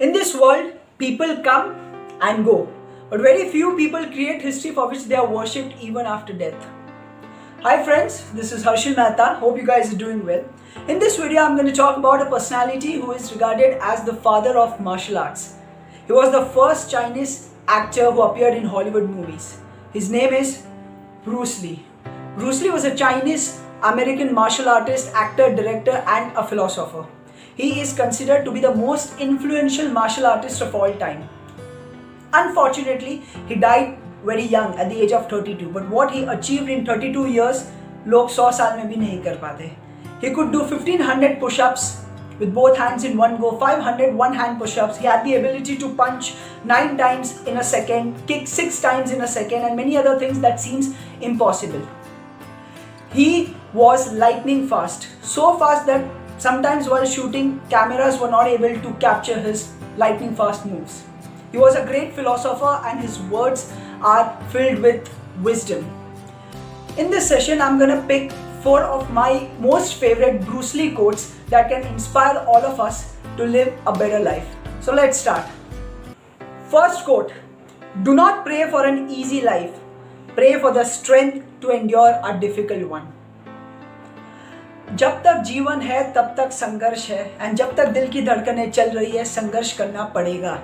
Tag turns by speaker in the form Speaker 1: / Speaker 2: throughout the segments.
Speaker 1: In this world, people come and go, but very few people create history for which they are worshipped even after death. Hi friends, this is Harshil Mehta. Hope you guys are doing well. In this video, I'm going to talk about a personality who is regarded as the father of martial arts. He was the first Chinese actor who appeared in Hollywood movies. His name is Bruce Lee. Bruce Lee was a Chinese American martial artist, actor, director, and a philosopher. He is considered to be the most influential martial artist of all time. Unfortunately, he died very young at the age of 32. But what he achieved in 32 years, लोग 100 साल में भी नहीं कर पाते. He could do 1500 push-ups with both hands in one go, 500 one-hand push-ups. He had the ability to punch 9 times in a second, kick 6 times in a second, and many other things that seems impossible. He was lightning fast, so fast that sometimes while shooting, cameras were not able to capture his lightning fast moves. He was a great philosopher and his words are filled with wisdom. In this session, I'm going to pick 4 of my most favorite Bruce Lee quotes that can inspire all of us to live a better life. So let's start. First quote, do not pray for an easy life. Pray for the strength to endure a difficult one. जब तक जीवन है तब तक संघर्ष है, and जब तक दिल की धड़कनें चल रही है संघर्ष करना पड़ेगा.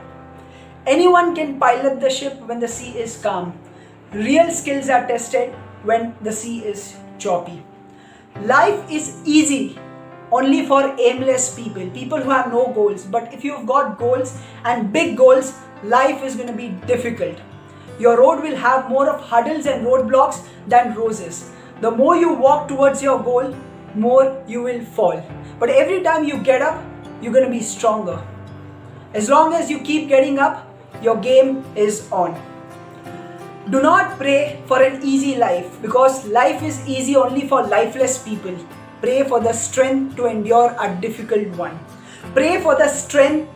Speaker 1: Anyone can pilot the ship when the sea is calm. Real skills are tested when the sea is choppy. Life is easy only for aimless people, people who have no goals. But if you've got goals and big goals, life is going to be difficult. Your road will have more of hurdles and roadblocks than roses. The more you walk towards your goal, more you will fall. But every time you get up, you're going to be stronger. As long as you keep getting up, your game is on. Do not pray for an easy life, because life is easy only for lifeless people. Pray for the strength to endure a difficult one. Pray for the strength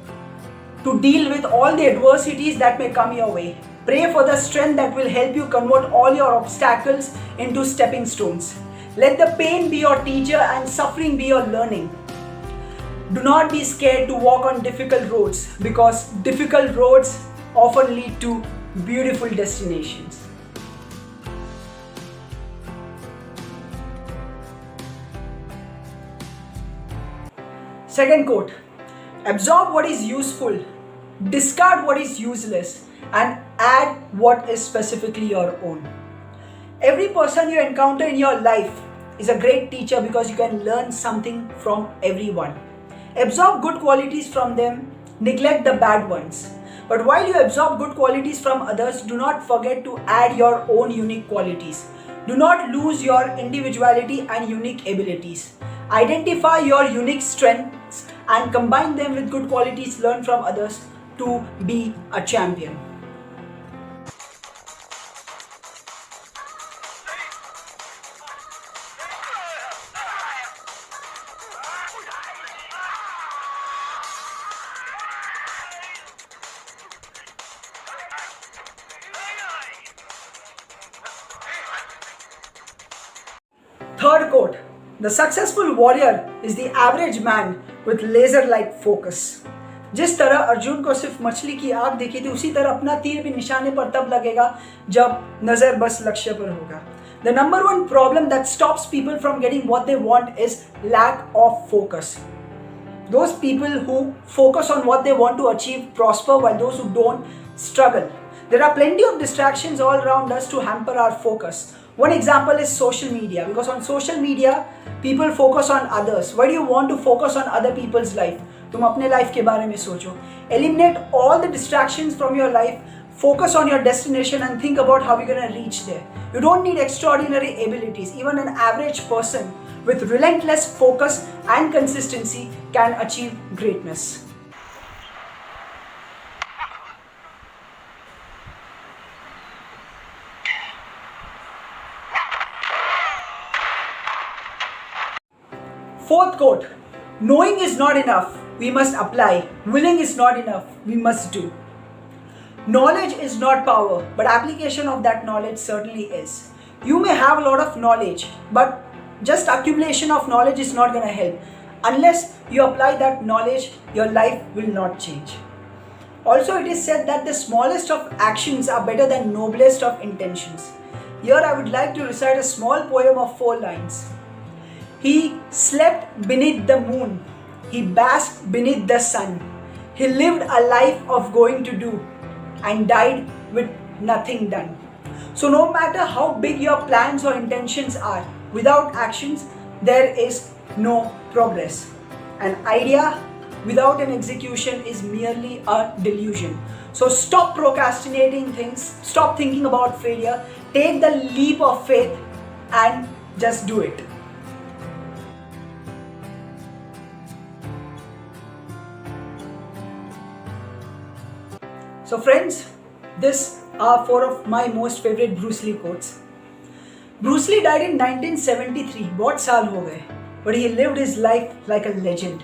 Speaker 1: to deal with all the adversities that may come your way. Pray for the strength that will help you convert all your obstacles into stepping stones. Let the pain be your teacher and suffering be your learning. Do not be scared to walk on difficult roads, because difficult roads often lead to beautiful destinations. Second quote, absorb what is useful, discard what is useless, and add what is specifically your own. Every person you encounter in your life is a great teacher, because you can learn something from everyone. Absorb good qualities from them, neglect the bad ones. But while you absorb good qualities from others, do not forget to add your own unique qualities. Do not lose your individuality and unique abilities. Identify your unique strengths and combine them with good qualities learned from others to be a champion. Third quote, the successful warrior is the average man with laser-like focus. जिस तरह अर्जुन को सिर्फ मछली की आग दिखी थी, उसी तरह अपना तीर भी निशाने पर तब लगेगा जब नजर बस लक्ष्य पर होगा. The number one problem that stops people from getting what they want is lack of focus. Those people who focus on what they want to achieve prosper, while those who don't struggle. There are plenty of distractions all around us to hamper our focus. One example is social media, because on social media, people focus on others. Why do you want to focus on other people's life? तुम अपने life के बारे में सोचो. Eliminate all the distractions from your life. Focus on your destination and think about how you're going to reach there. You don't need extraordinary abilities. Even an average person with relentless focus and consistency can achieve greatness. Fourth quote, knowing is not enough, we must apply. Willing is not enough, we must do. Knowledge is not power, but application of that knowledge certainly is. You may have a lot of knowledge, but just accumulation of knowledge is not going to help. Unless you apply that knowledge, your life will not change. Also, it is said that the smallest of actions are better than noblest of intentions. Here I would like to recite a small poem of 4 lines. He slept beneath the moon. He basked beneath the sun. He lived a life of going to do and died with nothing done. So no matter how big your plans or intentions are, without actions, there is no progress. An idea without an execution is merely a delusion. So stop procrastinating things, stop thinking about failure, take the leap of faith and just do it. So friends, these are 4 of my most favorite Bruce Lee quotes. Bruce Lee died in 1973, बहुत साल हो गए, but he lived his life like a legend.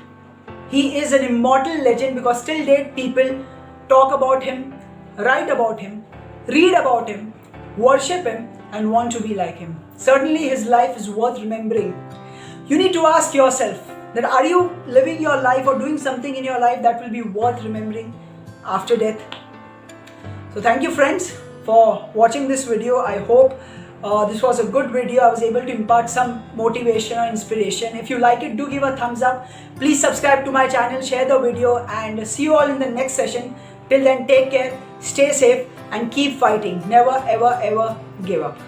Speaker 1: He is an immortal legend because till date people talk about him, write about him, read about him, worship him and want to be like him. Certainly his life is worth remembering. You need to ask yourself that are you living your life or doing something in your life that will be worth remembering after death? So thank you friends for watching this video. I hope this was a good video. I was able to impart some motivation or inspiration. If you like it, do give a thumbs up. Please subscribe to my channel, share the video and see you all in the next session. Till then, take care, stay safe and keep fighting. Never ever ever give up.